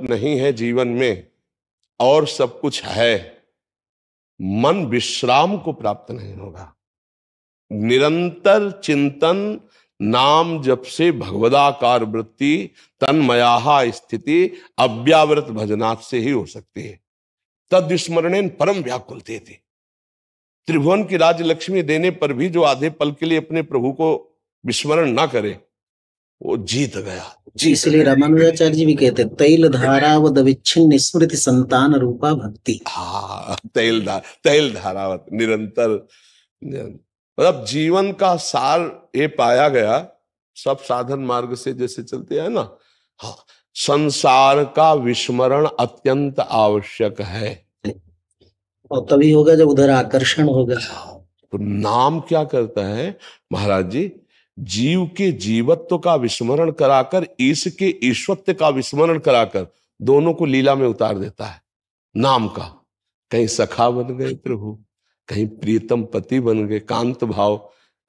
नहीं है जीवन में और सब कुछ है, मन विश्राम को प्राप्त नहीं होगा। निरंतर चिंतन नाम जप से भगवदाकार वृत्ति तन्मयाहा स्थिति अव्यावृत भजनाथ से ही हो सकती है। तद विस्मरणेन परम व्याकुलते थे। त्रिभुवन की राज्य लक्ष्मी देने पर भी जो आधे पल के लिए अपने प्रभु को विस्मरण ना करे, वो जीत गया। इसलिए रामानुजाचार्य जी भी कहते तैल धारावत विच्छिन्न स्मृति संतान रूपा भक्ति। हाँ, तैल धारावत निरंतर, मतलब जीवन का सार ये पाया गया। सब साधन मार्ग से जैसे चलते हैं ना, हाँ, संसार का विस्मरण अत्यंत आवश्यक है, और तभी होगा जब उधर आकर्षण होगा। तो नाम क्या करता है महाराज जी, जीव के जीवत्व का विस्मरण कराकर ईश के ईश्वत्व का विस्मरण कराकर दोनों को लीला में उतार देता है। नाम का कहीं सखा बन गए प्रभु, कहीं प्रीतम पति बन गए कांत भाव,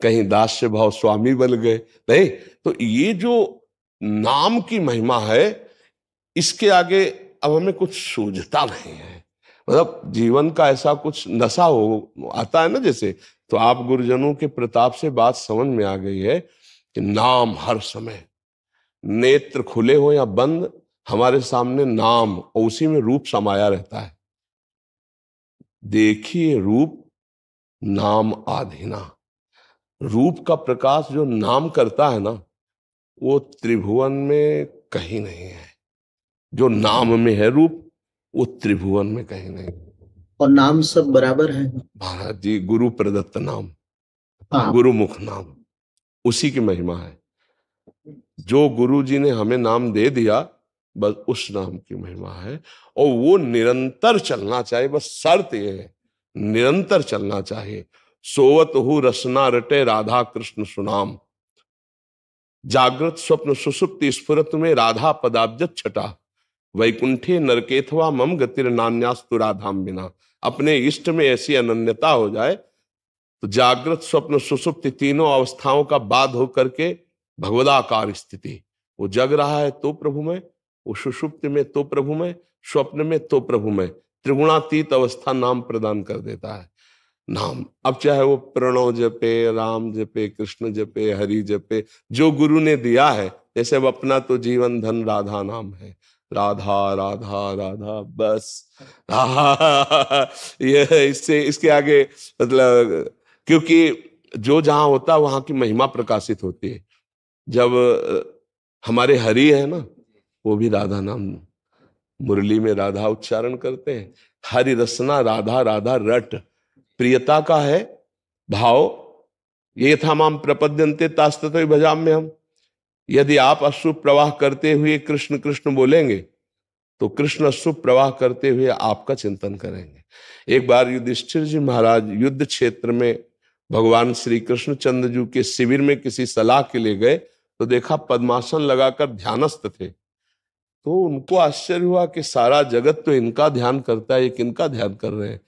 कहीं दास्य भाव स्वामी बन गए। नहीं, तो ये जो नाम की महिमा है, इसके आगे अब हमें कुछ सूझता नहीं है। मतलब जीवन का ऐसा कुछ नशा हो आता है ना जैसे, तो आप गुरुजनों के प्रताप से बात समझ में आ गई है कि नाम हर समय, नेत्र खुले हो या बंद, हमारे सामने नाम और उसी में रूप समाया रहता है। देखिए रूप नाम आधीना, रूप का प्रकाश जो नाम करता है ना, वो त्रिभुवन में कहीं नहीं है। जो नाम में है रूप, वो त्रिभुवन में कहीं नहीं। और नाम सब बराबर है महाराज जी, गुरु प्रदत्त नाम, हाँ। गुरुमुख नाम, उसी की महिमा है। जो गुरु जी ने हमें नाम दे दिया, बस उस नाम की महिमा है। और वो निरंतर चलना चाहिए, बस शर्त ये है निरंतर चलना चाहिए। सोवत हु रसना रटे राधा कृष्ण सुनाम, जागृत स्वप्न सुसुप्ति स्फुरत में राधा पदाब्जत छटा, वैकुंठे नरकेथवा मम गतिर नान्यास्तु राधाम बिना। अपने इष्ट में ऐसी अनन्यता हो जाए तो जागृत स्वप्न सुसुप्ति तीनों अवस्थाओं का बाध होकर के भगवदाकार स्थिति, वो जग रहा है तो प्रभु में, वो सुषुप्ति में तो प्रभु में, स्वप्न में तो प्रभु में, त्रिगुणातीत अवस्था नाम प्रदान कर देता है। नाम, अब चाहे वो प्रणव जपे, राम जपे, कृष्ण जपे, हरि जपे, जो गुरु ने दिया है। जैसे अब अपना तो जीवन धन राधा नाम है, राधा राधा राधा, बस ये इससे इसके आगे मतलब, क्योंकि जो जहां होता है वहां की महिमा प्रकाशित होती है। जब हमारे हरि है ना, वो भी राधा नाम, मुरली में राधा उच्चारण करते हैं। हरि रसना राधा राधा रट, प्रियता का है भाव। ये था माम प्रपद्यन्ते तास्ततो भजाम में हम। यदि आप अश्रु प्रवाह करते हुए कृष्ण कृष्ण बोलेंगे, तो कृष्ण अश्रु प्रवाह करते हुए आपका चिंतन करेंगे। एक बार युधिष्ठिर जी महाराज युद्ध क्षेत्र में भगवान श्री कृष्णचंद्र जी के शिविर में किसी सलाह के लिए गए, तो देखा पद्मासन लगाकर ध्यानस्थ थे। तो उनको आश्चर्य हुआ कि सारा जगत तो इनका ध्यान करता है, ये किनका ध्यान कर रहे हैं।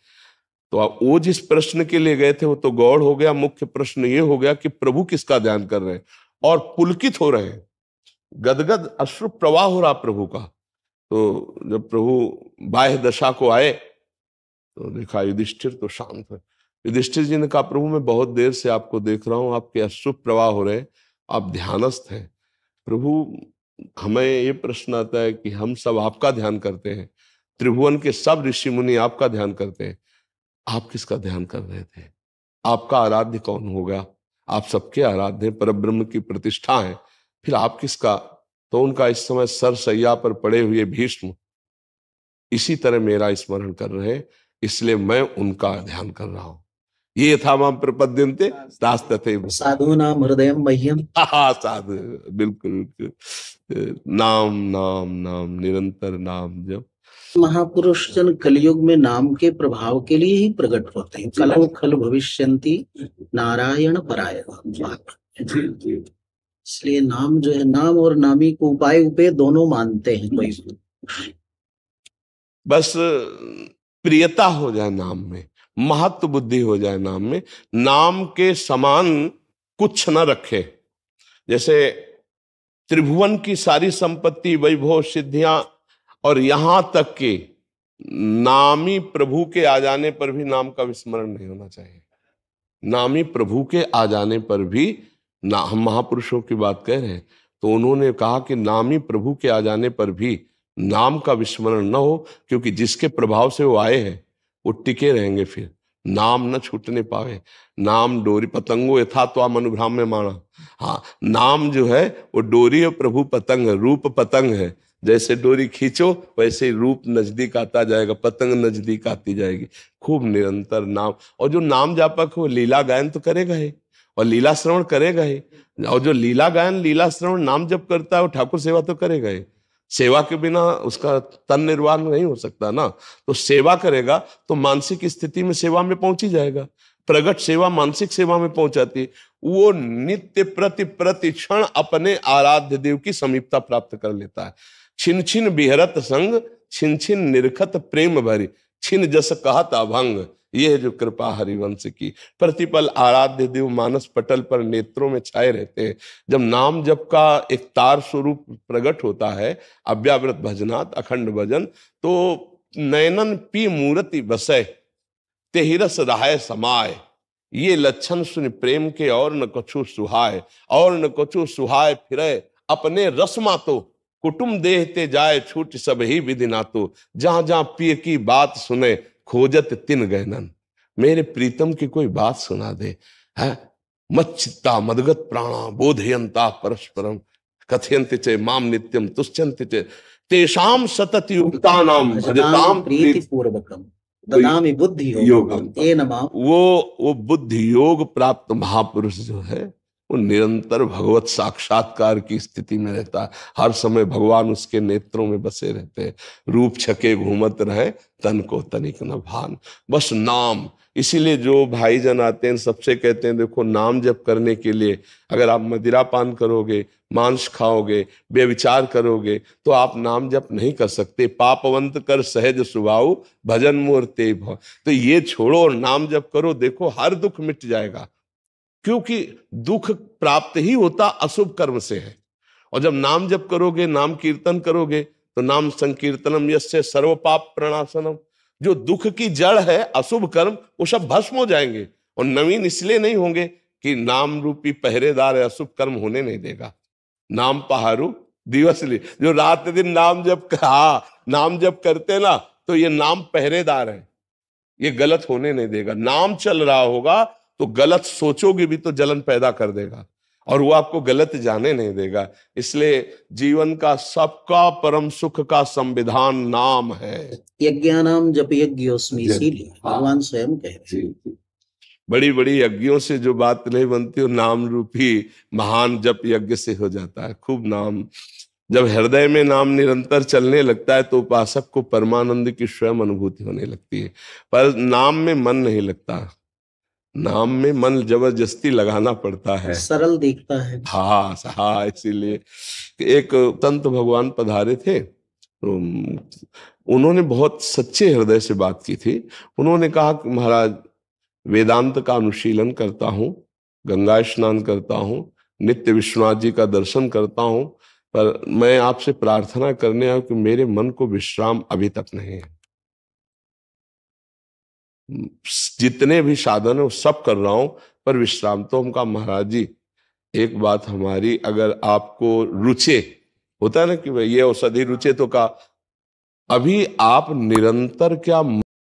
तो वो जिस प्रश्न के लिए गए थे वो तो गौड़ हो गया, मुख्य प्रश्न ये हो गया कि प्रभु किसका ध्यान कर रहे हैं, और पुलकित हो रहे हैं, गदगद अश्रु प्रवाह हो रहा प्रभु का। तो जब प्रभु बाह्य दशा को आए तो देखा युधिष्ठिर तो शांत है। युधिष्ठिर जी ने कहा, प्रभु मैं बहुत देर से आपको देख रहा हूं, आपके अश्रु प्रवाह हो रहे हैं, आप ध्यानस्थ हैं। प्रभु हमें ये प्रश्न आता है कि हम सब आपका ध्यान करते हैं, त्रिभुवन के सब ऋषि मुनि आपका ध्यान करते हैं, आप किसका ध्यान कर रहे थे? आपका आराध्य कौन होगा? आप सबके आराध्य परब्रह्म की प्रतिष्ठा है, फिर आप किसका? तो उनका इस समय सरसैया पर पड़े हुए भीष्म इसी तरह मेरा स्मरण कर रहे हैं, इसलिए मैं उनका ध्यान कर रहा हूं। ये था मां प्रपद्यन्ते तास्तते साधूनां हृदयं मह्यम। साधु, बिल्कुल बिल्कुल। नाम नाम नाम, निरंतर नाम जप। महापुरुष जन कलयुग में नाम के प्रभाव के लिए ही प्रकट होते हैं। कलौ खल भविष्यन्ति नारायण परायण। इसलिए नाम जो है, नाम और नामी को उपाय उपे दोनों मानते हैं। कोई बस प्रियता हो जाए नाम में, महत्व बुद्धि हो जाए नाम में, नाम के समान कुछ न रखे। जैसे त्रिभुवन की सारी संपत्ति, वैभव, सिद्धियां और यहां तक कि नामी प्रभु के आ जाने पर भी नाम का विस्मरण नहीं होना चाहिए। नामी प्रभु के आ जाने पर भी ना, हम महापुरुषों की बात कह रहे हैं तो उन्होंने कहा कि नामी प्रभु के आ जाने पर भी नाम का विस्मरण न हो, क्योंकि जिसके प्रभाव से वो आए हैं वो टिके रहेंगे, फिर नाम न छूटने पावे। नाम डोरी पतंगो यथा त्वाम अनुभ्राम्य माणा। हाँ, नाम जो है वो डोरी और प्रभु पतंग, रूप पतंग है। जैसे डोरी खींचो वैसे ही रूप नजदीक आता जाएगा, पतंग नजदीक आती जाएगी। खूब निरंतर नाम, और जो नाम जापक हो लीला गायन तो करेगा ही और लीला श्रवण करेगा ही। और जो लीला गायन लीला श्रवण नाम जप करता है वो ठाकुर सेवा तो करेगा ही। सेवा के बिना उसका तन निर्वाह नहीं हो सकता ना। तो सेवा करेगा तो मानसिक स्थिति में सेवा में पहुंच ही जाएगा। प्रगट सेवा मानसिक सेवा में पहुंचाती है। वो नित्य प्रति क्षण अपने आराध्य देव की समीपता प्राप्त कर लेता है। छिन छिन बिहरत संग, छिन छिन निरखत प्रेम भरी, छिन जस कहत अभंग। ये है जो कृपा हरिवंश की। प्रतिपल आराध्य देव मानस पटल पर नेत्रों में छाए रहते हैं। जब नाम जप का एक तार स्वरूप प्रकट होता है, अव्यावृत भजनात् अखंड भजन, तो नयनन पी मूर्ति बसै तेहिरस रहाय समाय। ये लक्षण सुन प्रेम के और न कछु सुहाय, और न कछु सुहाय फिरे अपने रसमा तो, कुटुम देहते जाए छूट सब ही विधि ना तो। जहां जहां पिय की बात सुने खोजत तिन गैनन। मेरे प्रीतम की कोई बात सुना दे है। मच्चित्ता मदगत प्राणा बोधयंता परस्परम, कथयन्ति चे माम नित्यम तुष्यन्ति चे तेषाम सतत युक्तानाम भजताम प्रीति पूर्वकम ददामि बुद्धि योगम तेन माम। वो बुद्धि योग प्राप्त महापुरुष जो है वो निरंतर भगवत साक्षात्कार की स्थिति में रहता है। हर समय भगवान उसके नेत्रों में बसे रहते हैं। रूप छके घूमत रहे तन को तनिक न भान। बस नाम। इसीलिए जो भाई जन आते हैं सबसे कहते हैं देखो, नाम जप करने के लिए अगर आप मदिरा पान करोगे, मांस खाओगे, बेविचार करोगे तो आप नाम जप नहीं कर सकते। पापवंत कर सहज सुभाऊ भजन मूर्ते भव। तो ये छोड़ो और नाम जप करो, देखो हर दुख मिट जाएगा। क्योंकि दुख प्राप्त ही होता अशुभ कर्म से है। और जब नाम जप करोगे, नाम कीर्तन करोगे तो नाम संकीर्तनम यस्य सर्व पाप प्रणाशनम। जो दुख की जड़ है अशुभ कर्म, वो सब भस्म हो जाएंगे और नवीन इसलिए नहीं होंगे कि नाम रूपी पहरेदार अशुभ कर्म होने नहीं देगा। नाम पहारू दिवसली, जो रात दिन नाम जप करते ना, तो ये नाम पहरेदार है, ये गलत होने नहीं देगा। नाम चल रहा होगा तो गलत सोचोगे भी तो जलन पैदा कर देगा और वो आपको गलत जाने नहीं देगा। इसलिए जीवन का सबका परम सुख का संविधान नाम है। यज्ञानाम जप यज्ञोस्मि, इसीलिए भगवान स्वयं कह रहे हैं। बड़ी बड़ी यज्ञों से जो बात नहीं बनती वो नाम रूपी महान जप यज्ञ से हो जाता है। खूब नाम, जब हृदय में नाम निरंतर चलने लगता है तो उपासक को परमानंद की स्वयं अनुभूति होने लगती है। पर नाम में मन नहीं लगता, नाम में मन जबरदस्ती लगाना पड़ता है, सरल दिखता है। हाँ, इसीलिए एक संत भगवान पधारे थे तो उन्होंने बहुत सच्चे हृदय से बात की थी। उन्होंने कहा कि महाराज, वेदांत का अनुशीलन करता हूँ, गंगा स्नान करता हूँ, नित्य विश्वनाथ जी का दर्शन करता हूँ, पर मैं आपसे प्रार्थना करने आया कि मेरे मन को विश्राम अभी तक नहीं है। जितने भी साधन है वो सब कर रहा हूं पर विश्राम तो। हम कहा महाराज जी एक बात हमारी, अगर आपको रुचे, होता है ना कि भाई ये औषधि रुचे, तो कहा अभी आप निरंतर क्या